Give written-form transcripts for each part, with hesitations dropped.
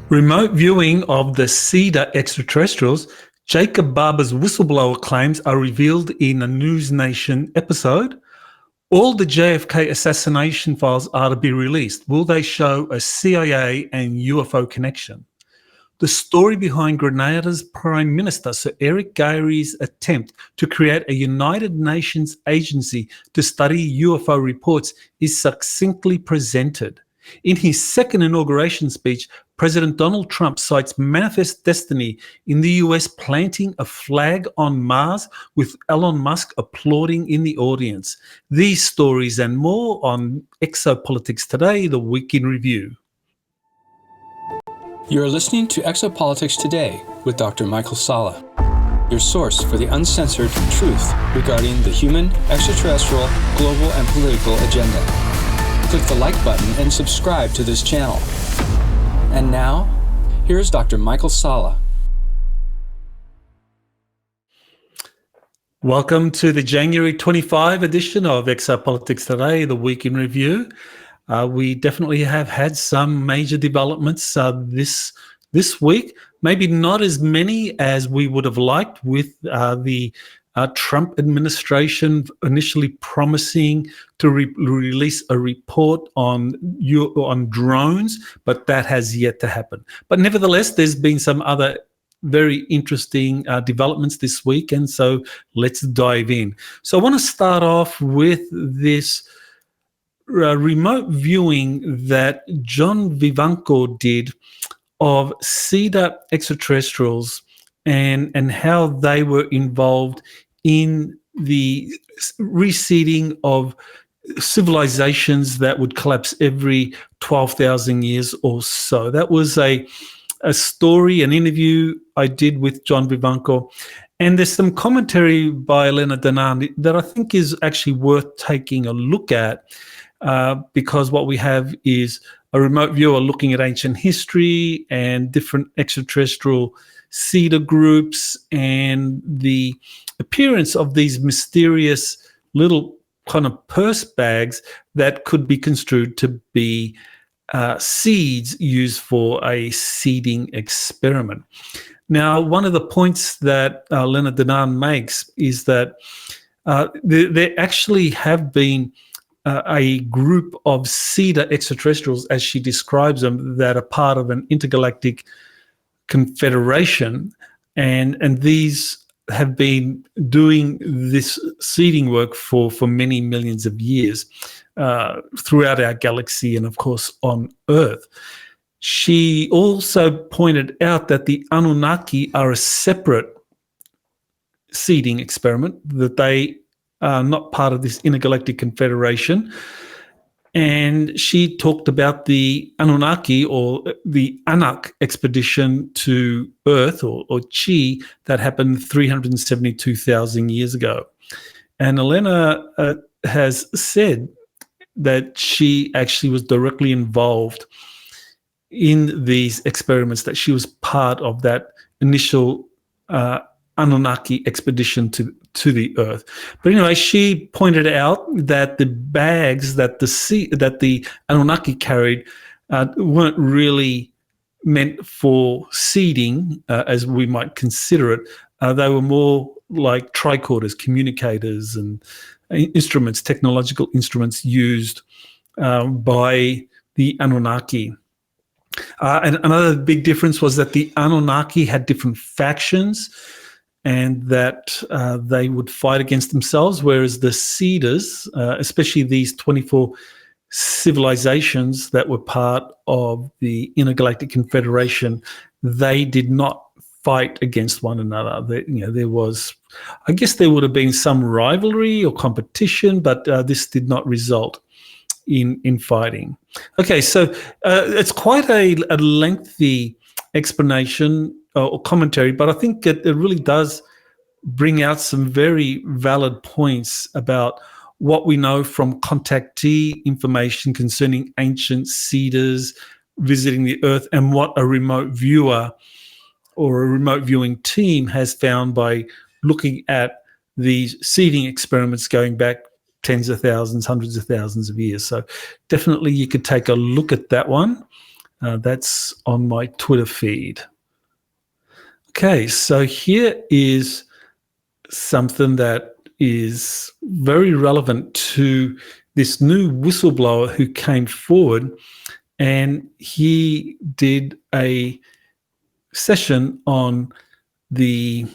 Remote viewing of the Cedar extraterrestrials, Jake Barber's whistleblower claims are revealed in a News Nation episode. All the JFK assassination files are to be released. Will they show a CIA and UFO connection? The story behind Grenada's Prime Minister, Sir Eric Gairy's attempt to create a United Nations agency to study UFO reports is succinctly presented. In his second inauguration speech, President Donald Trump cites manifest destiny in the US planting a flag on Mars with Elon Musk applauding in the audience. These stories and more on Exopolitics Today, the Week in Review. You're listening to Exopolitics Today with Dr. Michael Salla, your source for the uncensored truth regarding the human, extraterrestrial, global, and political agenda. Click the like button and subscribe to this channel. And now, here's Dr. Michael Salla. Welcome to the January 25 edition of Exopolitics Today, the Week in Review. We definitely have had some major developments this week, maybe not as many as we would have liked, with the Trump administration initially promising to release a report on drones, but that has yet to happen. But nevertheless, there's been some other very interesting developments this week, and so let's dive in. So I want to start off with this remote viewing that John Vivanco did of Cedar extraterrestrials and how they were involved in the reseeding of civilizations that would collapse every 12,000 years or so. That was a story, an interview I did with John Vivanco. And there's some commentary by Elena Danaan that I think is actually worth taking a look at, because what we have is a remote viewer looking at ancient history and different extraterrestrial cedar groups and the appearance of these mysterious little kind of purse bags that could be construed to be seeds used for a seeding experiment. Now, one of the points that Elena Danaan makes is that there actually have been a group of Cedar extraterrestrials, as she describes them, that are part of an intergalactic confederation, and these have been doing this seeding work for many millions of years throughout our galaxy and, of course, on Earth. She also pointed out that the Anunnaki are a separate seeding experiment, that they are not part of this intergalactic confederation. And she talked about the Anunnaki, or the Anak expedition to Earth, or Chi, that happened 372,000 years ago. And Elena has said that she actually was directly involved in these experiments, that she was part of that initial Anunnaki expedition to the Earth. But anyway, she pointed out that the bags that the Anunnaki carried weren't really meant for seeding, as we might consider it. They were more like tricorders, communicators, and instruments, technological instruments used by the Anunnaki. And another big difference was that the Anunnaki had different factions, and that they would fight against themselves, whereas the Cedars, especially these 24 civilizations that were part of the Intergalactic Confederation, they did not fight against one another. There was, I guess there would have been some rivalry or competition, but this did not result in fighting. Okay, so it's quite a lengthy explanation or commentary, but I think it really does bring out some very valid points about what we know from contactee information concerning ancient cedars visiting the Earth, and what a remote viewer or a remote viewing team has found by looking at these seeding experiments going back tens of thousands, hundreds of thousands of years. So definitely you could take a look at that one. That's on my Twitter feed. Okay, so here is something that is very relevant to this new whistleblower who came forward, and he did a session on the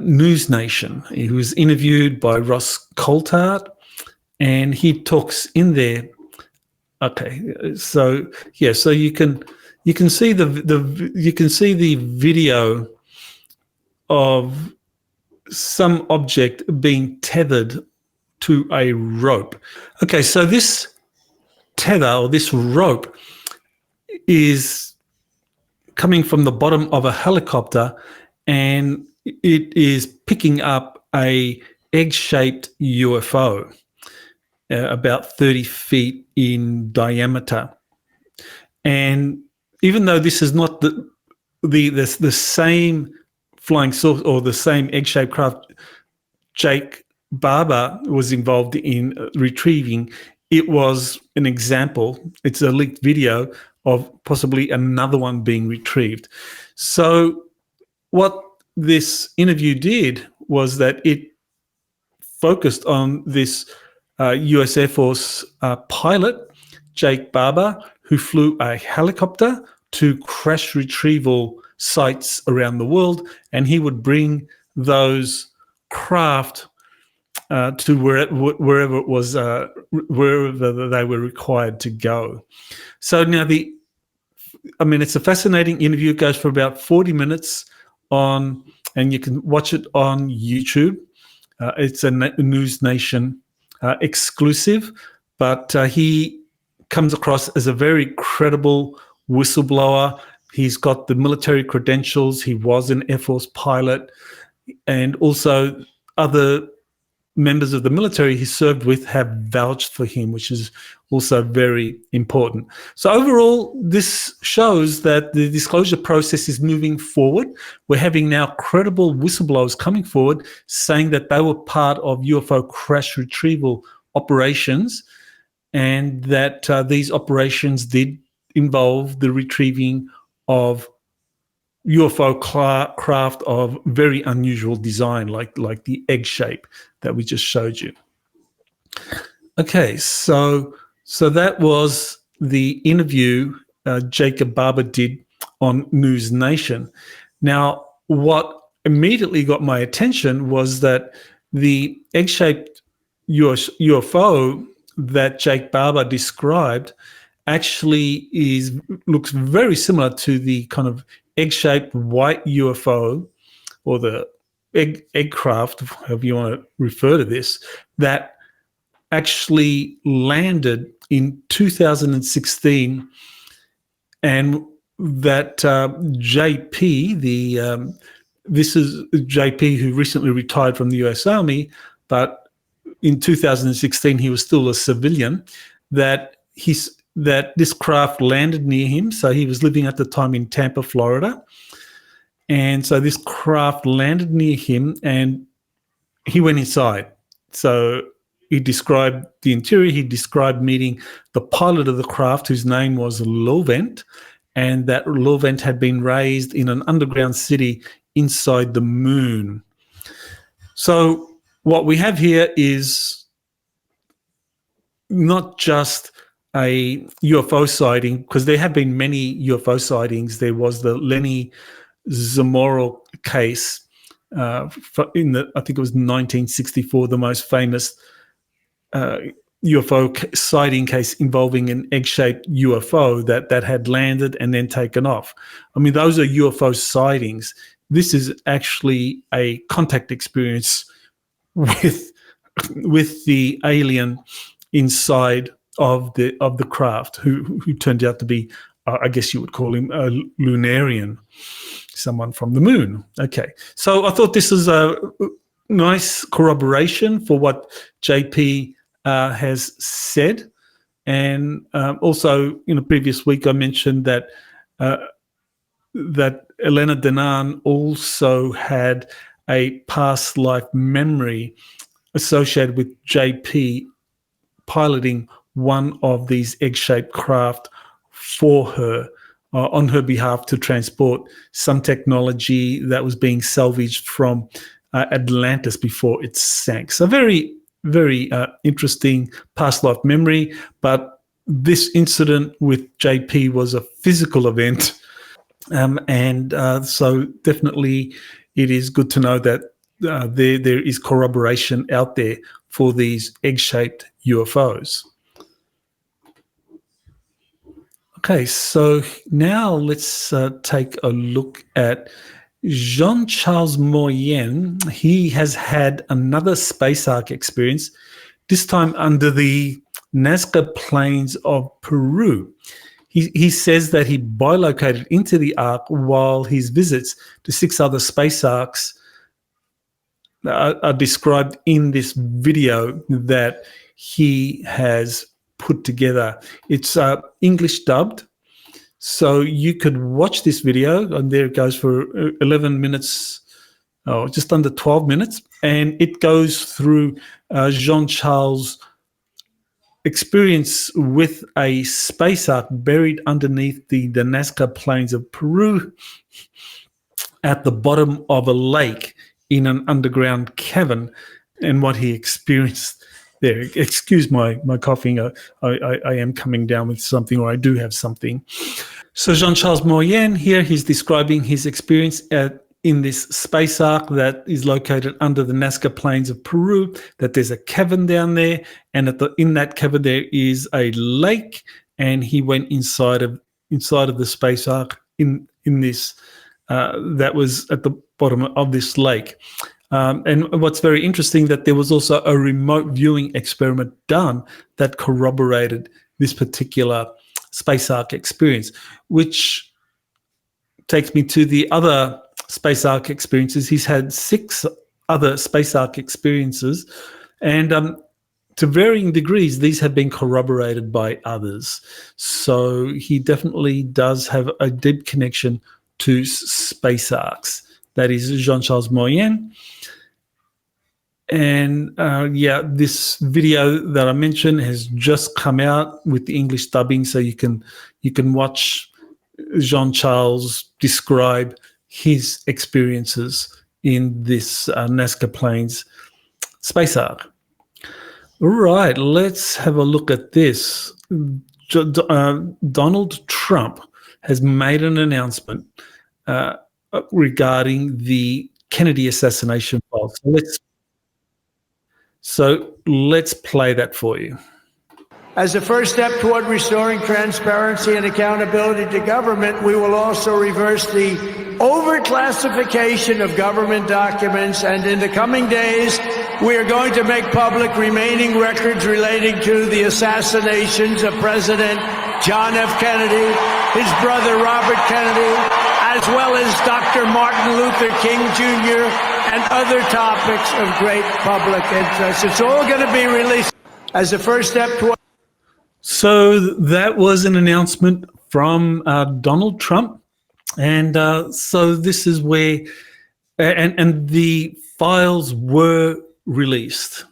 News Nation. He was interviewed by Ross Coulthart, and he talks in there. Okay, so yeah, so you can see the video of some object being tethered to a rope. Okay, so this tether or this rope is coming from the bottom of a helicopter, and it is picking up a egg-shaped UFO, about 30 feet in diameter. And even though this is not the same flying saucer or the same egg-shaped craft Jake Barber was involved in retrieving, it was an example. It's a leaked video of possibly another one being retrieved. So what this interview did was that it focused on this US Air Force pilot, Jake Barber, who flew a helicopter to crash retrieval sites around the world, and he would bring those craft to wherever it was, wherever they were required to go. So now it's a fascinating interview. It goes for about 40 minutes and you can watch it on YouTube. It's a News Nation exclusive, but he comes across as a very credible whistleblower. He's got the military credentials. He was an Air Force pilot, and also other members of the military he served with have vouched for him, which is also very important. So overall, this shows that the disclosure process is moving forward. We're having now credible whistleblowers coming forward saying that they were part of UFO crash retrieval operations, and that these operations did involve the retrieving of UFO craft of very unusual design, like the egg shape that we just showed you. Okay, so that was the interview Jacob Barber did on News Nation. Now, what immediately got my attention was that the egg-shaped UFO that Jake Barber described actually looks very similar to the kind of egg-shaped white UFO, or the egg craft, however you want to refer to this, that actually landed in 2016, and that JP, this is JP who recently retired from the US Army, but in 2016 he was still a civilian, that this craft landed near him. So he was living at the time in Tampa, Florida. And so this craft landed near him and he went inside. So he described the interior. He described meeting the pilot of the craft, whose name was Lovent, and that Lovent had been raised in an underground city inside the moon. So what we have here is not just a UFO sighting, because there have been many UFO sightings. There was the Lenny Zamora case I think it was 1964, the most famous UFO sighting case involving an egg-shaped UFO that had landed and then taken off. I mean, those are UFO sightings. This is actually a contact experience with the alien inside of the craft, who turned out to be, I guess you would call him a Lunarian, someone from the moon. Okay, so I thought this is a nice corroboration for what JP has said. And also, in a previous week, I mentioned that Elena Denan also had a past life memory associated with JP piloting one of these egg-shaped craft for her on her behalf to transport some technology that was being salvaged from Atlantis before it sank. So very, very interesting past life memory. But this incident with JP was a physical event. So definitely it is good to know that there is corroboration out there for these egg-shaped UFOs. Okay, so now let's take a look at Jean-Charles Moyen. He has had another space ark experience, this time under the Nasca Plains of Peru. He says that he bilocated into the ark while his visits to 6 other space arks are described in this video that he has put together. It's English dubbed, so you could watch this video, and there it goes for 11 minutes, just under 12 minutes, and it goes through Jean-Charles' experience with a space ark buried underneath the Nasca Plains of Peru at the bottom of a lake in an underground cavern, and what he experienced there. Excuse my coughing. I am coming down with something, or I do have something. So Jean-Charles Moyen here, he's describing his experience in this space ark that is located under the Nasca Plains of Peru, that there's a cavern down there, and in that cavern there is a lake, and he went inside of the space ark in this that was at the bottom of this lake. And what's very interesting, that there was also a remote viewing experiment done that corroborated this particular space ark experience, which takes me to the other space ark experiences. He's had 6 other space ark experiences, and to varying degrees, these have been corroborated by others. So he definitely does have a deep connection to space arks. That is Jean-Charles Moyen. And this video that I mentioned has just come out with the English dubbing, so you can watch Jean-Charles describe his experiences in this Nasca Plains space ark. All right, let's have a look at this. Donald Trump has made an announcement regarding the Kennedy assassination files. So let's play that for you. As a first step toward restoring transparency and accountability to government, we will also reverse the overclassification of government documents, and in the coming days, we are going to make public remaining records relating to the assassinations of President John F. Kennedy, his brother Robert Kennedy, as well as Dr. Martin Luther King Jr., and other topics of great public interest. It's all going to be released as a first step toward... So that was an announcement from Donald Trump. And so this is where, and the files were released.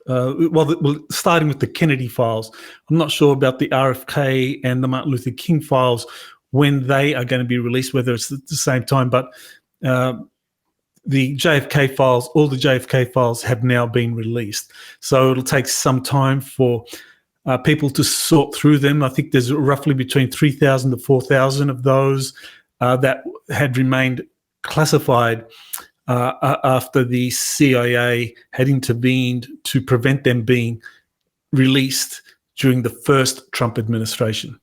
Starting with the Kennedy files. I'm not sure about the RFK and the Martin Luther King files, when they are going to be released, whether it's at the same time, but the JFK files, all the JFK files have now been released. So it'll take some time for people to sort through them. I think there's roughly between 3,000 to 4,000 of those that had remained classified after the CIA had intervened to prevent them being released during the first Trump administration.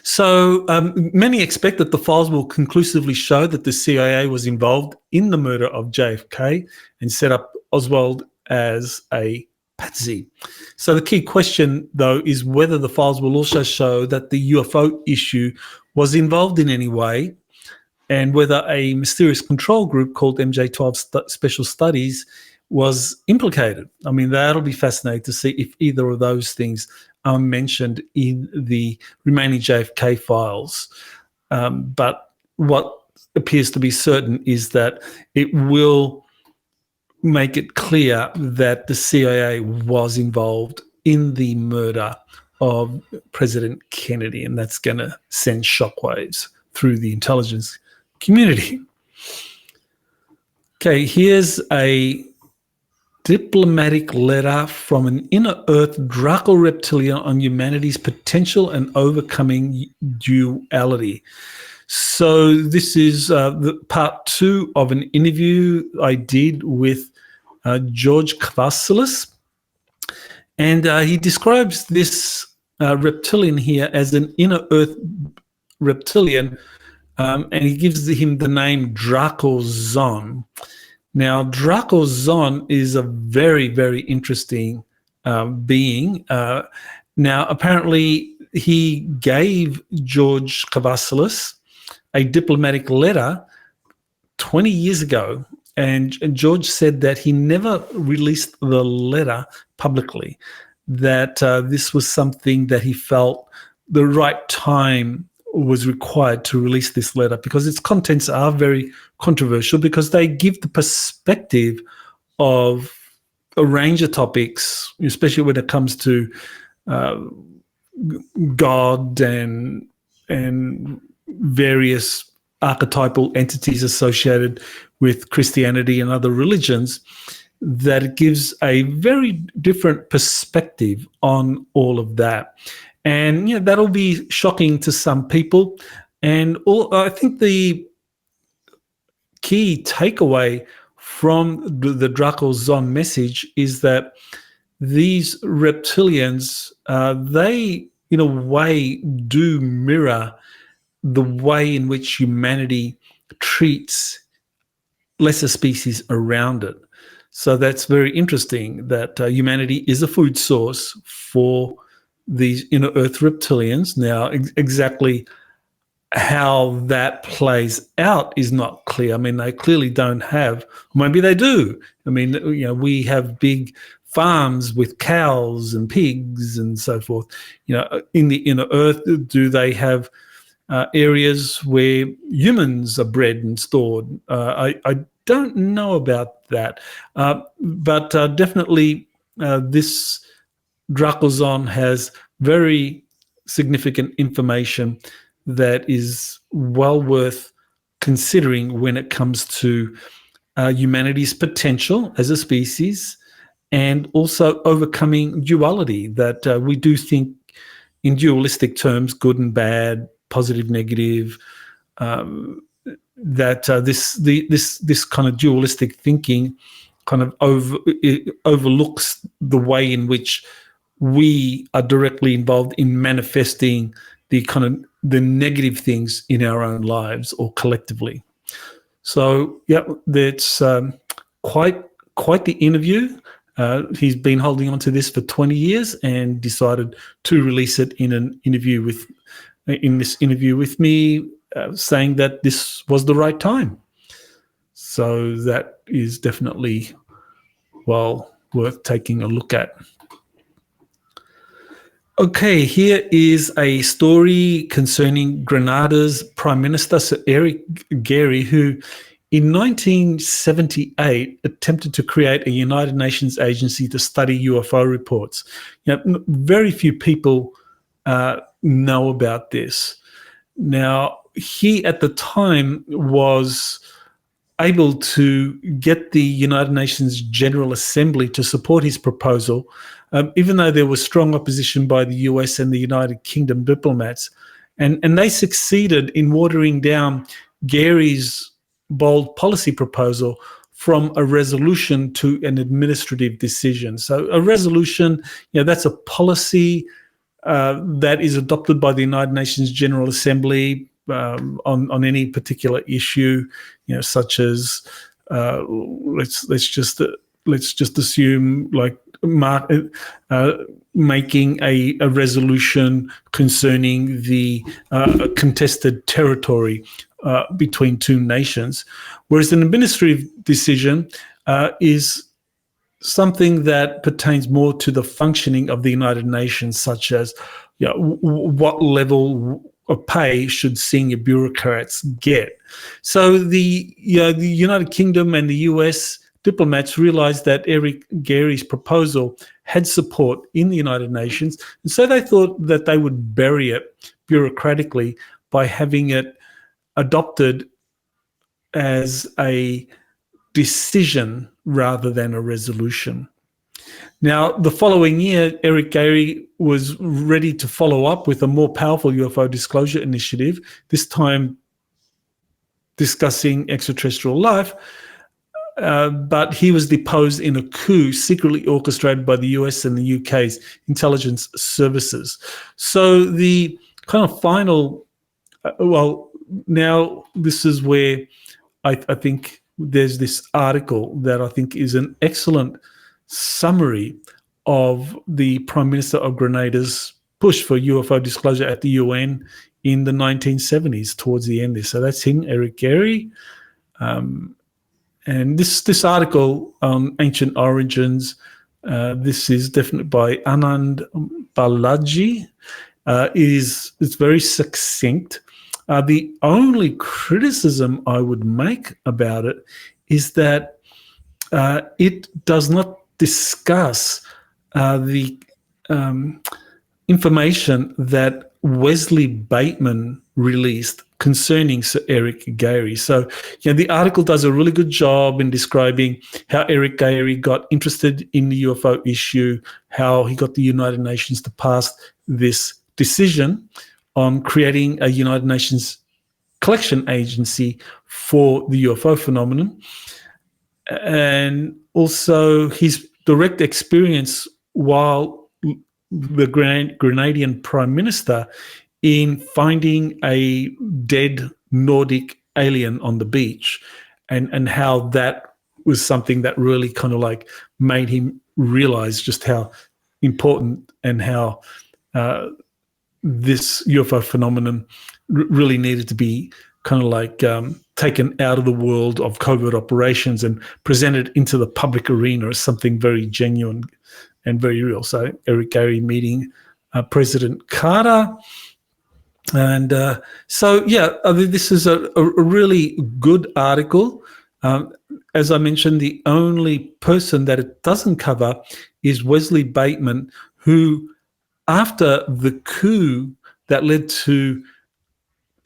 So many expect that the files will conclusively show that the CIA was involved in the murder of JFK and set up Oswald as a patsy. So the key question, though, is whether the files will also show that the UFO issue was involved in any way, and whether a mysterious control group called MJ12 Special Studies was implicated. I mean, that'll be fascinating to see if either of those things are mentioned in the remaining JFK files. But what appears to be certain is that it will make it clear that the CIA was involved in the murder of President Kennedy, and that's going to send shockwaves through the intelligence community. Okay, here's a diplomatic letter from an inner-earth Draco reptilian on humanity's potential and overcoming duality. So this is the part 2 of an interview I did with George Kavassilas, and he describes this reptilian here as an inner-earth reptilian, and he gives him the name Draco Zon. Now, Draco Zon is a very, very interesting being. Now, apparently, he gave George Kavassilas a diplomatic letter 20 years ago, and George said that he never released the letter publicly, that this was something that he felt the right time was required to release this letter, because its contents are very controversial, because they give the perspective of a range of topics, especially when it comes to God and various archetypal entities associated with Christianity and other religions, that it gives a very different perspective on all of that. And that'll be shocking to some people. And I think the key takeaway from the Draco Zon message is that these reptilians, they in a way do mirror the way in which humanity treats lesser species around it. So that's very interesting, that humanity is a food source for these inner earth reptilians. Now, exactly how that plays out is not clear. I mean, they clearly don't have, maybe they do. I mean, we have big farms with cows and pigs and so forth. In the inner earth, do they have areas where humans are bred and stored? I don't know about that, but definitely this Draco Zon has very significant information that is well worth considering when it comes to humanity's potential as a species, and also overcoming duality, that we do think in dualistic terms, good and bad, positive, negative, that this kind of dualistic thinking kind of overlooks the way in which we are directly involved in manifesting the negative things in our own lives or collectively. So that's quite the interview. He's been holding on to this for 20 years and decided to release it in this interview with me, saying that this was the right time. So that is definitely well worth taking a look at. Okay, here is a story concerning Grenada's Prime Minister, Sir Eric Gairy, who in 1978 attempted to create a United Nations agency to study UFO reports. Very few people know about this. Now, he at the time was able to get the United Nations General Assembly to support his proposal, even though there was strong opposition by the US and the United Kingdom diplomats. And they succeeded in watering down Gairy's bold policy proposal from a resolution to an administrative decision. So a resolution, that's a policy that is adopted by the United Nations General Assembly on any particular issue, such as let's just assume like making a resolution concerning the contested territory between two nations, whereas an administrative decision is something that pertains more to the functioning of the United Nations, such as what level of pay should senior bureaucrats get. So the United Kingdom and the US diplomats realized that Eric Gairy's proposal had support in the United Nations. And so they thought that they would bury it bureaucratically by having it adopted as a decision rather than a resolution. Now, the following year, Eric Gairy was ready to follow up with a more powerful UFO disclosure initiative, this time discussing extraterrestrial life, but he was deposed in a coup secretly orchestrated by the US and the UK's intelligence services. So the kind of final, now this is where I think there's this article that I think is an excellent summary of the Prime Minister of Grenada's push for UFO disclosure at the UN in the 1970s, towards the end there. So that's him, Eric Gairy. And this article on ancient origins, this is definitely by Anand Balaji, it's very succinct. The only criticism I would make about it is that it does not discuss the information that Wesley Bateman released concerning Sir Eric Gairy. So, the article does a really good job in describing how Eric Gairy got interested in the UFO issue, how he got the United Nations to pass this decision on creating a United Nations collection agency for the UFO phenomenon, and also his direct experience while the Grenadian Prime Minister in finding a dead Nordic alien on the beach, and how that was something that really kind of like made him realize just how important and how this UFO phenomenon really needed to be kind of like taken out of the world of covert operations and presented into the public arena as something very genuine and very real. So Eric Gairy meeting President Carter. And this is a really good article. As I mentioned, the only person that it doesn't cover is Wesley Bateman, who, after the coup that led to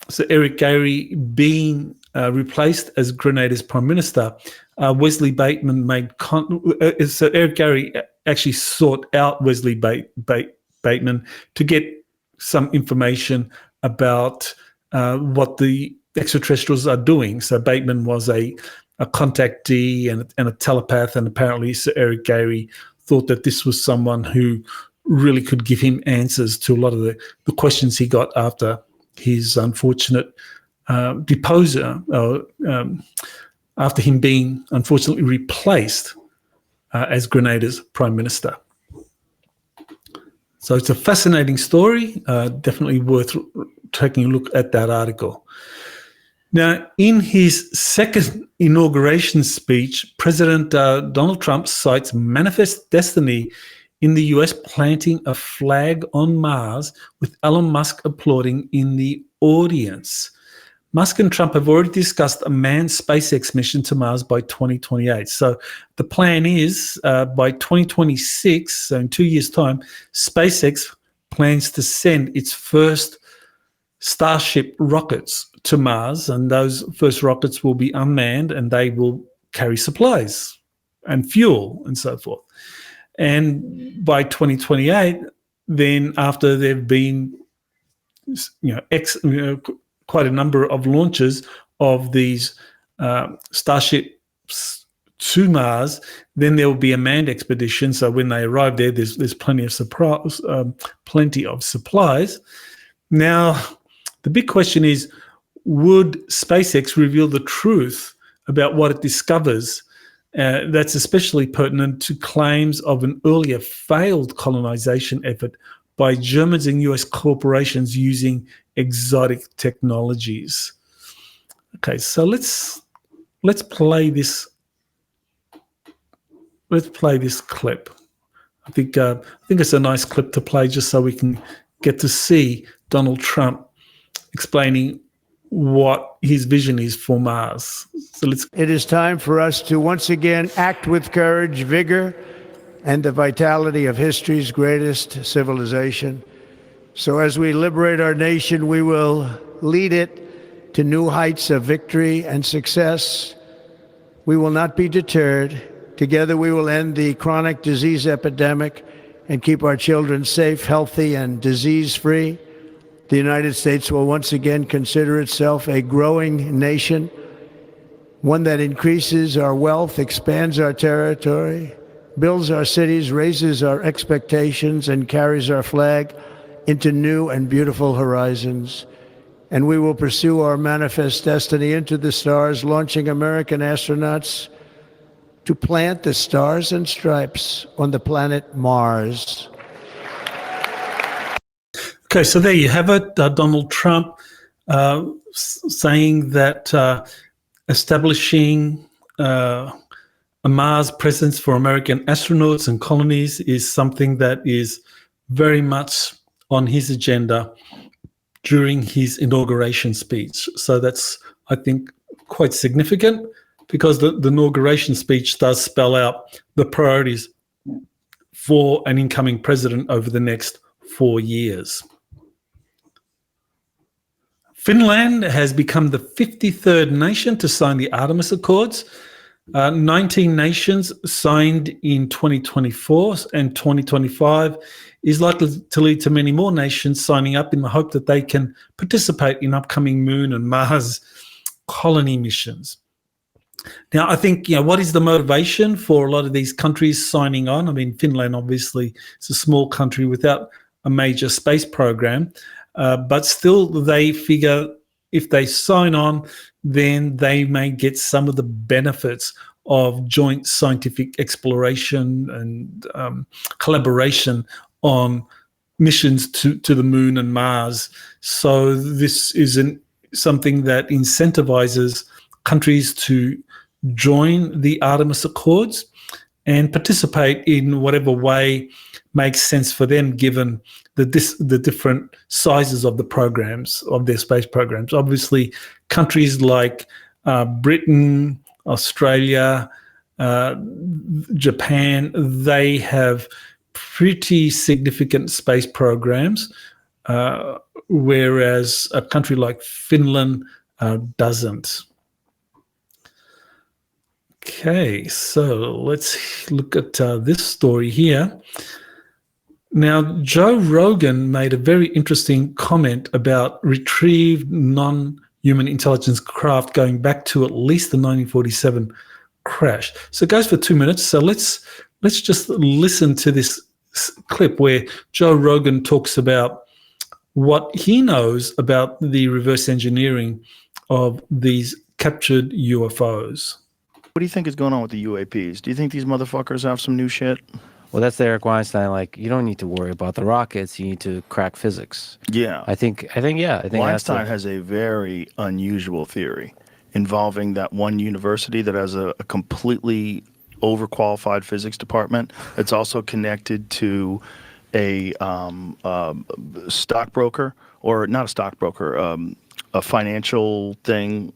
Sir Eric Gairy being replaced as Grenada's Prime Minister, Wesley Bateman Sir Eric Gairy actually sought out Wesley Bateman to get some information about what the extraterrestrials are doing. So Bateman was a contactee and a telepath, and apparently Sir Eric Gairy thought that this was someone who really could give him answers to a lot of the questions he got after his unfortunate deposure, after him being unfortunately replaced as Grenada's Prime Minister. So it's a fascinating story, definitely worth taking a look at that article. Now, in his second inauguration speech, President Donald Trump cites Manifest Destiny in the US planting a flag on Mars, with Elon Musk applauding in the audience. Musk and Trump have already discussed a manned SpaceX mission to Mars by 2028. So the plan is by 2026, so in 2 years' time, SpaceX plans to send its first Starship rockets to Mars, and those first rockets will be unmanned, and they will carry supplies and fuel and so forth. And by 2028, then after there have been quite a number of launches of these Starships to Mars, then there will be a manned expedition. So when they arrive there, there's plenty of supplies. Now, the big question is, would SpaceX reveal the truth about what it discovers? That's especially pertinent to claims of an earlier failed colonization effort by Germans and US corporations using exotic technologies. Okay, so let's play this. Let's play this clip. I think it's a nice clip to play, just so we can get to see Donald Trump explaining what his vision is for Mars. So it is time for us to once again act with courage, vigor, and the vitality of history's greatest civilization. So as we liberate our nation, we will lead it to new heights of victory and success. We will not be deterred. Together we will end the chronic disease epidemic and keep our children safe, healthy, and disease-free. The United States will once again consider itself a growing nation, one that increases our wealth, expands our territory, builds our cities, raises our expectations, and carries our flag into new and beautiful horizons. And we will pursue our manifest destiny into the stars, launching American astronauts to plant the stars and stripes on the planet Mars. Okay, so there you have it. Donald Trump saying that establishing a Mars presence for American astronauts and colonies is something that is very much on his agenda during his inauguration speech. So that's, I think, quite significant, because the inauguration speech does spell out the priorities for an incoming president over the next 4 years. Finland has become the 53rd nation to sign the Artemis Accords. 19 nations signed in 2024, and 2025 is likely to lead to many more nations signing up in the hope that they can participate in upcoming Moon and Mars colony missions. Now, I think, what is the motivation for a lot of these countries signing on? I mean, Finland obviously is a small country without a major space program, but still they figure if they sign on, then they may get some of the benefits of joint scientific exploration and collaboration on missions to the Moon and Mars. So this is something that incentivizes countries to join the Artemis Accords and participate in whatever way makes sense for them, given the different sizes of the programs, of their space programs. Obviously, countries like Britain, Australia, Japan, they have pretty significant space programs, whereas a country like Finland doesn't. Okay, so let's look at this story here. Now, Joe Rogan made a very interesting comment about retrieved non-human intelligence craft going back to at least the 1947 crash. So it goes for 2 minutes. So let's just listen to this clip where Joe Rogan talks about what he knows about the reverse engineering of these captured UFOs. What do you think is going on with the UAPs? Do you think these motherfuckers have some new shit? Well, that's the Eric Weinstein, like, you don't need to worry about the rockets, you need to crack physics. Yeah. I think Weinstein has a very unusual theory involving that one university that has a completely overqualified physics department. It's also connected to a stockbroker, or not a stockbroker, a financial thing.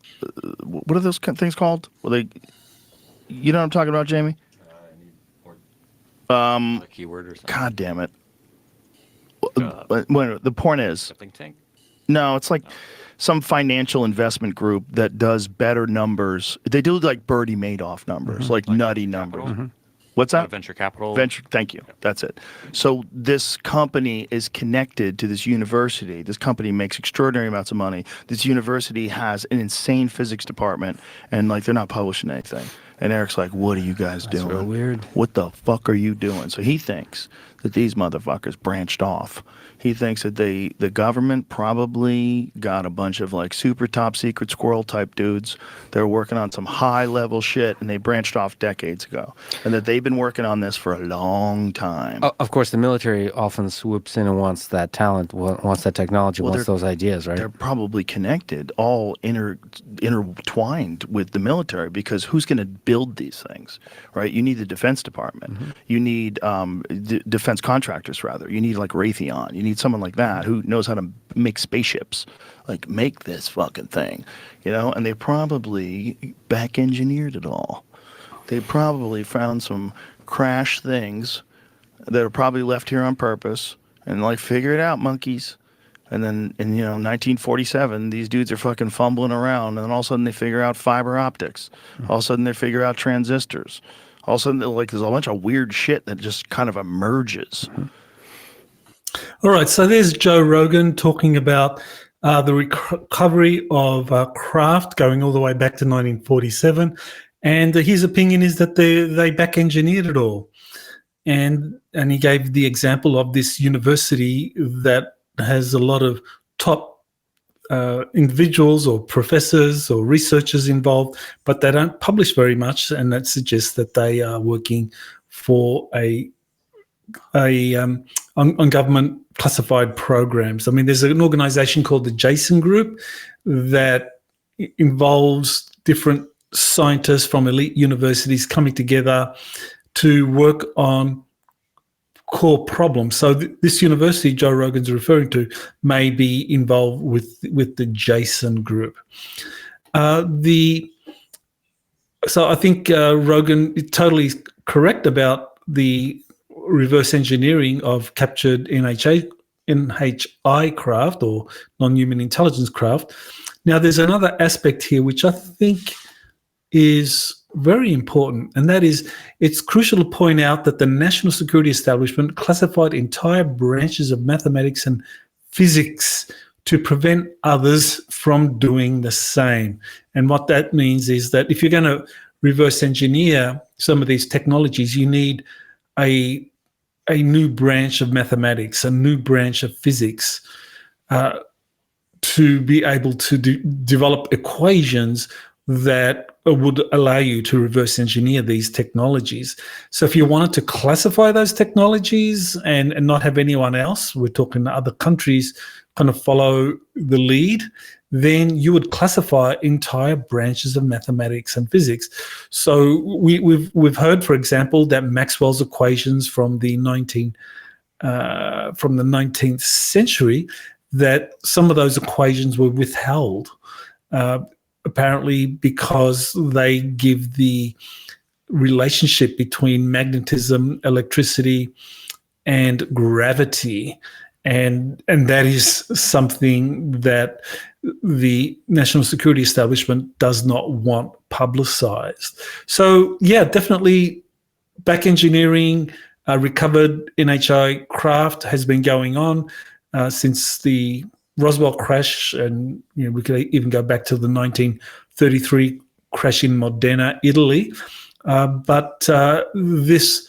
What are those things called? You know what I'm talking about, Jamie? A keyword or something. God damn it. The point is, Think tank? no, it's like some financial investment group that does better numbers. They do like Bernie Madoff numbers, like nutty numbers. Mm-hmm. What's that? Venture capital. Thank you. That's it. So this company is connected to this university. This company makes extraordinary amounts of money. This university has an insane physics department, and like they're not publishing anything. And Eric's like, what are you guys doing? Real weird. What the fuck are you doing? So he thinks that these motherfuckers branched off. He thinks that the government probably got a bunch of like super top secret squirrel type dudes. They're working on some high level shit, and they branched off decades ago. And that they've been working on this for a long time. Of course, the military often swoops in and wants that talent, wants that technology, wants those ideas, right? They're probably connected, all intertwined with the military, because who's going to build these things, right? You need the Defense Department. Mm-hmm. You need defense contractors, rather. You need like Raytheon. You need someone like that who knows how to make spaceships, like make this fucking thing, and they probably back engineered it all. They probably found some crash things that are probably left here on purpose, and like, figure it out, monkeys. And then in 1947, these dudes are fucking fumbling around, and all of a sudden they figure out fiber optics. All of a sudden they figure out transistors. All of a sudden, like, there's a bunch of weird shit that just kind of emerges. All right, so there's Joe Rogan talking about the recovery of craft going all the way back to 1947, and his opinion is that they back-engineered it all. And he gave the example of this university that has a lot of top individuals or professors or researchers involved, but they don't publish very much, and that suggests that they are working for on government classified programs. I mean, there's an organization called the Jason Group that involves different scientists from elite universities coming together to work on core problems. So this university Joe Rogan's referring to may be involved with the Jason Group. So I think Rogan is totally correct about the reverse engineering of captured NHI craft or non-human intelligence craft. Now, there's another aspect here which I think is very important, and that is it's crucial to point out that the national security establishment classified entire branches of mathematics and physics to prevent others from doing the same. And what that means is that if you're going to reverse engineer some of these technologies, you need a new branch of mathematics, a new branch of physics, to be able to develop equations that would allow you to reverse engineer these technologies. So if you wanted to classify those technologies and not have anyone else, we're talking other countries, kind of follow the lead, then you would classify entire branches of mathematics and physics. So we've heard, for example, that Maxwell's equations from the 19th century, that some of those equations were withheld, apparently because they give the relationship between magnetism, electricity, and gravity. And that is something that the national security establishment does not want publicized. So, yeah, definitely back engineering, recovered NHI craft has been going on since the Roswell crash, and we could even go back to the 1933 crash in Modena, Italy. But this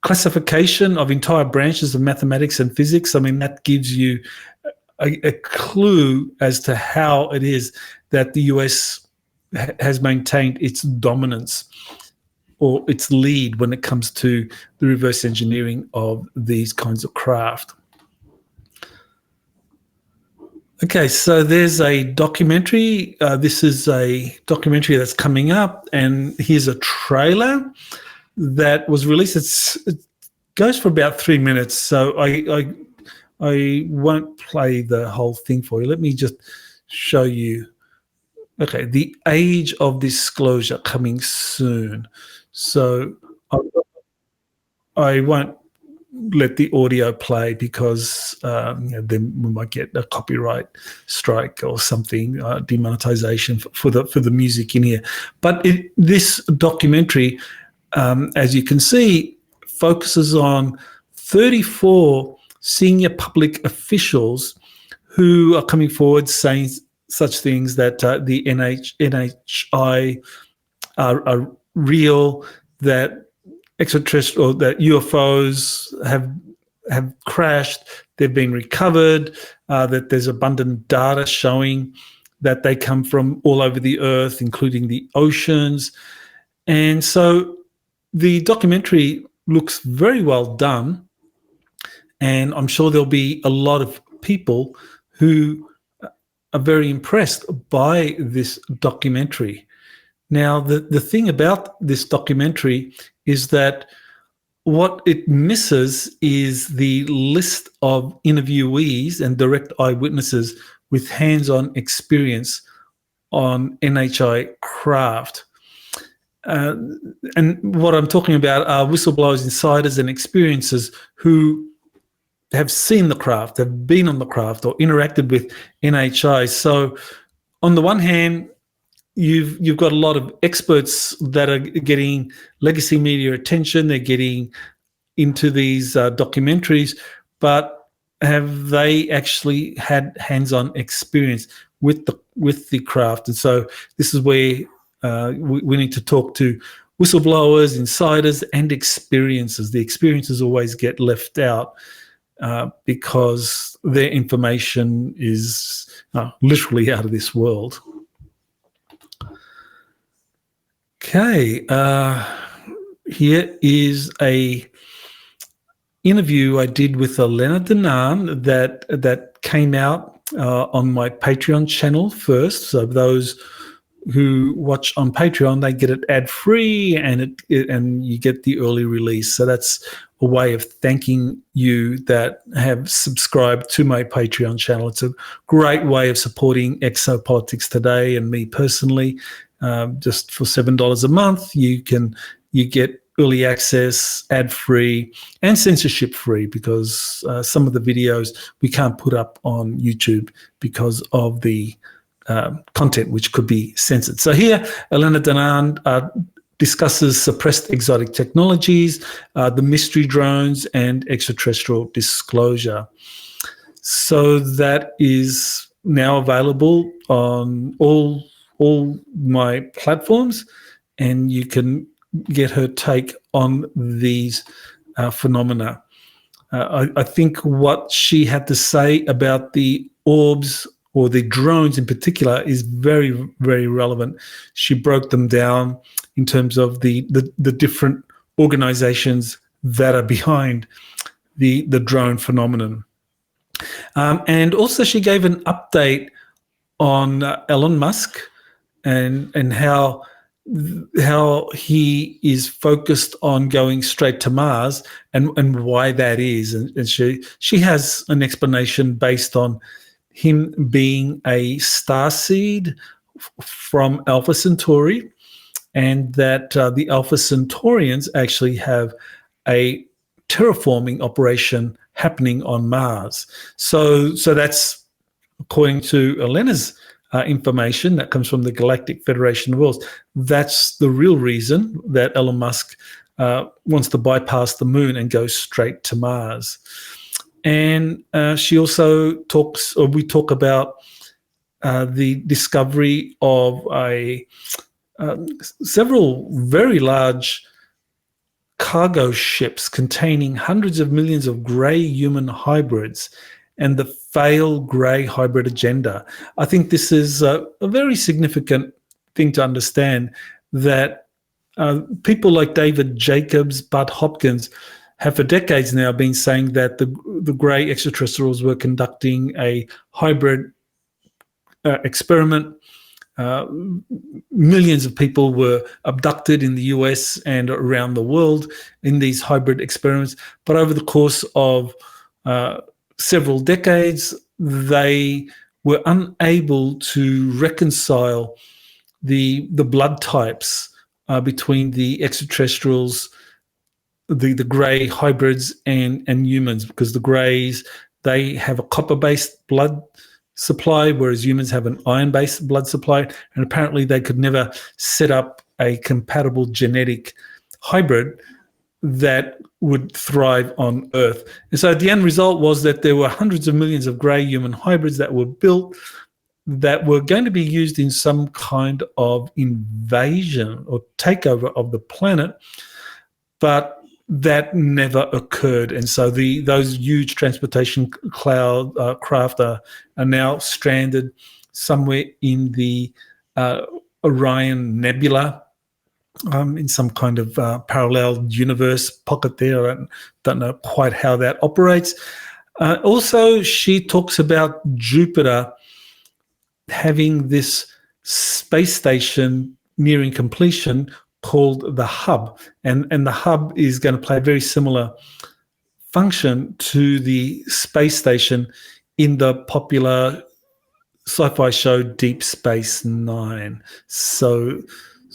classification of entire branches of mathematics and physics, I mean, that gives you a clue as to how it is that the US has maintained its dominance or its lead when it comes to the reverse engineering of these kinds of craft. Okay, so there's a documentary. This is a documentary that's coming up, and here's a trailer that was released. It goes for about 3 minutes, so I won't play the whole thing for you. Let me just show you. Okay, the age of disclosure coming soon. So I won't let the audio play because then we might get a copyright strike or something, demonetization for the music in here. But this documentary, as you can see, focuses on 34 senior public officials who are coming forward saying such things that the NHI are real, that extraterrestrial, or that UFOs have crashed, they've been recovered, that there's abundant data showing that they come from all over the earth, including the oceans. And so the documentary looks very well done, and I'm sure there'll be a lot of people who are very impressed by this documentary. Now, the thing about this documentary is that what it misses is the list of interviewees and direct eyewitnesses with hands-on experience on NHI craft. and what I'm talking about are whistleblowers, insiders, and experiencers who have seen the craft, have been on the craft, or interacted with NHI. So, on the one hand, you've got a lot of experts that are getting legacy media attention. They're getting into these documentaries, but have they actually had hands-on experience with the craft? And so this is where we need to talk to whistleblowers, insiders, and experiencers. The experiencers always get left out because their information is literally out of this world. Okay, here is a interview I did with Elena Danan that came out on my Patreon channel first. So those who watch on Patreon, they get it ad-free, and you get the early release. So that's a way of thanking you that have subscribed to my Patreon channel. It's a great way of supporting Exopolitics Today and me personally. Just for $7 a month, you get early access, ad-free, and censorship-free, because some of the videos we can't put up on YouTube because of the content which could be censored. So here, Elena Danan discusses suppressed exotic technologies, the mystery drones, and extraterrestrial disclosure. So that is now available on all my platforms, and you can get her take on these phenomena. I think what she had to say about the orbs, or the drones in particular, is very, very relevant. She broke them down in terms of the different organizations that are behind the drone phenomenon. And also she gave an update on Elon Musk and how he is focused on going straight to Mars, and why that is. And she has an explanation based on him being a starseed from Alpha Centauri, and that the Alpha Centaurians actually have a terraforming operation happening on Mars. So that's according to Elena's information that comes from the Galactic Federation of Worlds. That's the real reason that Elon Musk wants to bypass the moon and go straight to Mars. And she also we talk about the discovery of several very large cargo ships containing hundreds of millions of grey human hybrids, and the failed grey hybrid agenda. I think this is a very significant thing to understand, that people like David Jacobs, Bud Hopkins, have for decades now been saying that the grey extraterrestrials were conducting a hybrid experiment. Millions of people were abducted in the US and around the world in these hybrid experiments. But over the course of several decades, they were unable to reconcile the blood types between the extraterrestrials, the grey hybrids, and humans, because the greys, they have a copper-based blood supply, whereas humans have an iron-based blood supply, and apparently they could never set up a compatible genetic hybrid that would thrive on Earth. And so the end result was that there were hundreds of millions of grey human hybrids that were built that were going to be used in some kind of invasion or takeover of the planet, but that never occurred. And so those huge transportation craft are now stranded somewhere in the Orion Nebula, in some kind of parallel universe pocket there. I don't know quite how that operates. Also, she talks about Jupiter having this space station nearing completion called the Hub, and the Hub is going to play a very similar function to the space station in the popular sci-fi show Deep Space Nine. So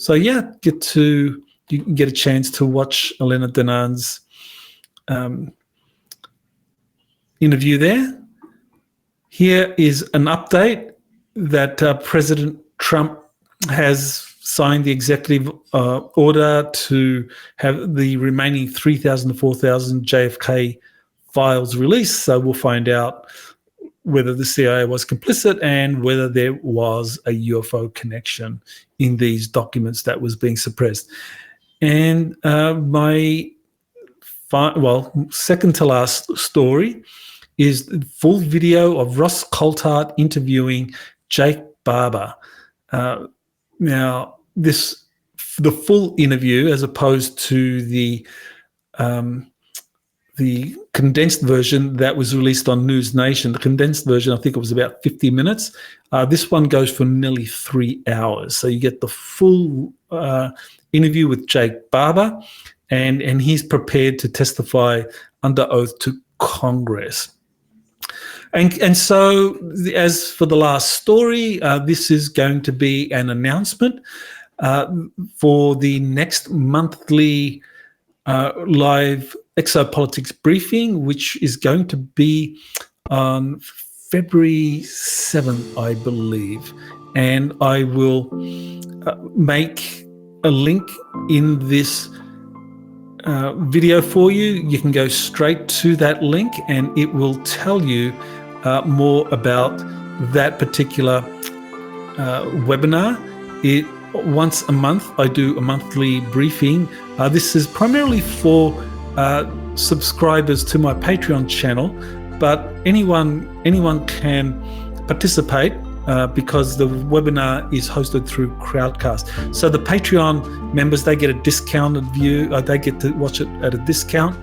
So yeah, you can get a chance to watch Elena Danan's interview there. Here is an update that President Trump has signed the executive order to have the remaining 3,000 to 4,000 JFK files released. So we'll find out whether the CIA was complicit and whether there was a UFO connection in these documents that was being suppressed. And my second to last story is the full video of Ross Coulthart interviewing Jake Barber. Now, the full interview, as opposed to the condensed version that was released on News Nation. The condensed version, I think it was about 50 minutes. This one goes for nearly 3 hours. So you get the full interview with Jake Barber, and he's prepared to testify under oath to Congress. And so, as for the last story, this is going to be an announcement for the next monthly live Exopolitics briefing, which is going to be on February 7th, I believe. And I will make a link in this video for you. You can go straight to that link and it will tell you more about that particular webinar. Once a month, I do a monthly briefing. This is primarily for subscribers to my Patreon channel, but anyone can participate because the webinar is hosted through Crowdcast. So the Patreon members, they get a discounted view. They get to watch it at a discount.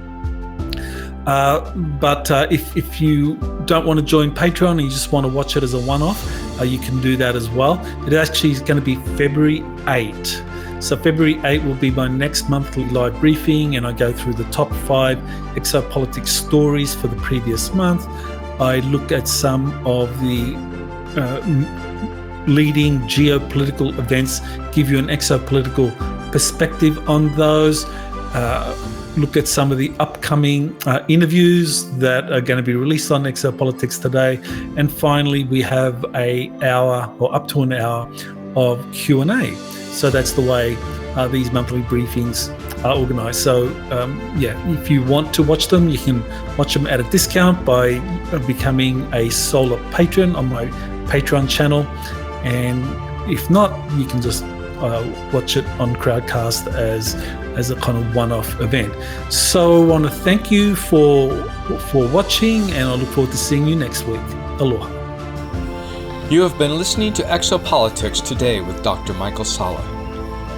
But if you don't want to join Patreon and you just want to watch it as a one-off, you can do that as well. It actually is going to be February 8. So February 8 will be my next monthly live briefing, and I go through the top 5 exopolitics stories for the previous month. I look at some of the leading geopolitical events, give you an exopolitical perspective on those, look at some of the upcoming interviews that are going to be released on Exopolitics today. And finally, we have an hour or up to an hour of Q&A. So that's the way these monthly briefings are organized. So if you want to watch them, you can watch them at a discount by becoming a solar patron on my Patreon channel. And if not, you can just watch it on Crowdcast as a kind of one-off event. So I want to thank you for watching, and I look forward to seeing you next week. Aloha. You have been listening to Exopolitics Today with Dr. Michael Salla.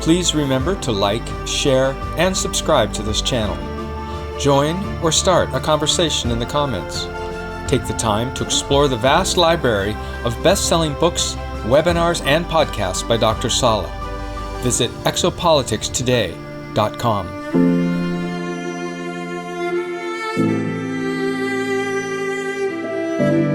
Please remember to like, share, and subscribe to this channel. Join or start a conversation in the comments. Take the time to explore the vast library of best-selling books, webinars, and podcasts by Dr. Salla. Visit exopoliticstoday.com.